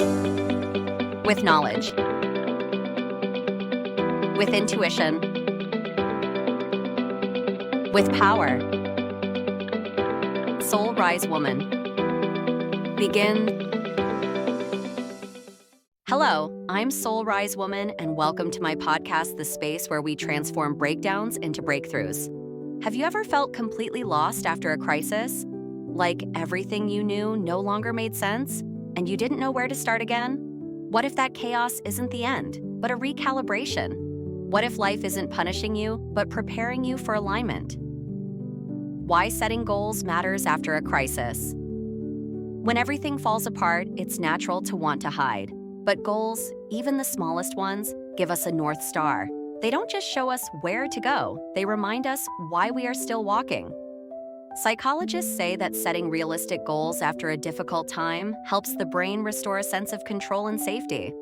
With knowledge, with intuition, with power. Soul Rise Woman. Begin. Hello, I'm Soul Rise Woman, and welcome to my podcast, The Space where we transform breakdowns into breakthroughs. Have you ever felt completely lost after a crisis? Like everything you knew no longer made sense, and you didn't know where to start again? What if that chaos isn't the end, but a recalibration? What if life isn't punishing you, but preparing you for alignment? Why setting goals matters after a crisis. When everything falls apart, it's natural to want to hide. But goals, even the smallest ones, give us a North Star. They don't just show us where to go, they remind us why we are still walking. Psychologists say that setting realistic goals after a difficult time helps the brain restore a sense of control and safety.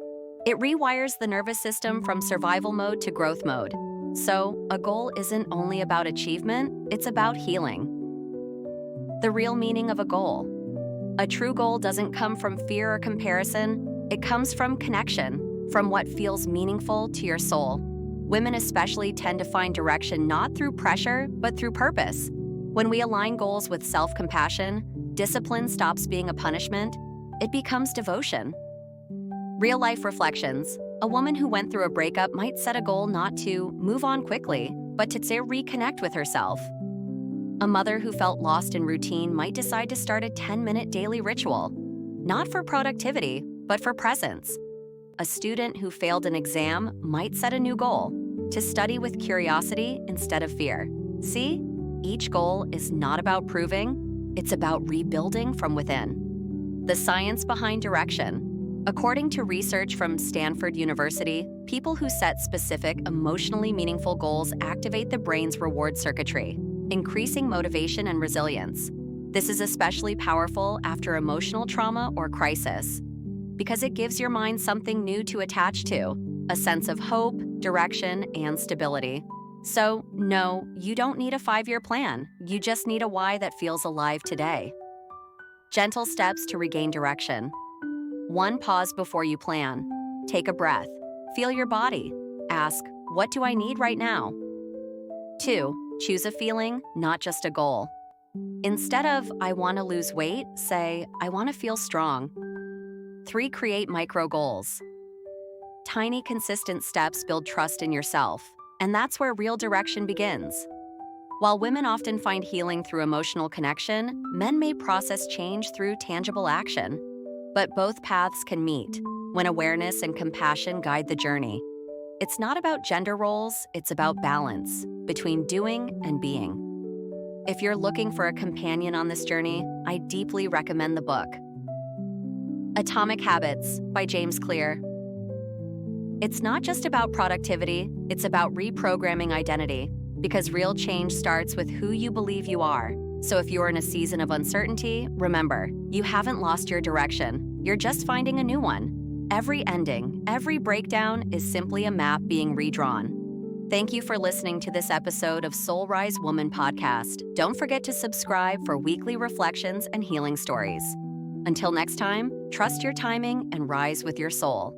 It rewires the nervous system from survival mode to growth mode. So, a goal isn't only about achievement, it's about healing. The real meaning of a goal. A true goal doesn't come from fear or comparison, it comes from connection, from what feels meaningful to your soul. Women especially tend to find direction not through pressure, but through purpose. When we align goals with self-compassion, discipline stops being a punishment, it becomes devotion. Real-life reflections. A woman who went through a breakup might set a goal not to move on quickly, but to reconnect with herself. A mother who felt lost in routine might decide to start a 10-minute daily ritual, not for productivity, but for presence. A student who failed an exam might set a new goal, to study with curiosity instead of fear. See? Each goal is not about proving, it's about rebuilding from within. The science behind direction. According to research from Stanford University, people who set specific, emotionally meaningful goals activate the brain's reward circuitry, increasing motivation and resilience. This is especially powerful after emotional trauma or crisis, because it gives your mind something new to attach to, a sense of hope, direction, and stability. So, no, you don't need a 5-year plan. You just need a why that feels alive today. Gentle steps to regain direction. 1. Pause before you plan. Take a breath. Feel your body. Ask, what do I need right now? 2. Choose a feeling, not just a goal. Instead of, I want to lose weight, say, I want to feel strong. 3. Create micro goals. Tiny, consistent steps build trust in yourself. And that's where real direction begins. While women often find healing through emotional connection, men may process change through tangible action. But both paths can meet when awareness and compassion guide the journey. It's not about gender roles, it's about balance between doing and being. If you're looking for a companion on this journey, I deeply recommend the book Atomic Habits by James Clear. It's not just about productivity, it's about reprogramming identity, because real change starts with who you believe you are. So if you're in a season of uncertainty, remember, you haven't lost your direction, you're just finding a new one. Every ending, every breakdown is simply a map being redrawn. Thank you for listening to this episode of Soul Rise Woman podcast. Don't forget to subscribe for weekly reflections and healing stories. Until next time, trust your timing and rise with your soul.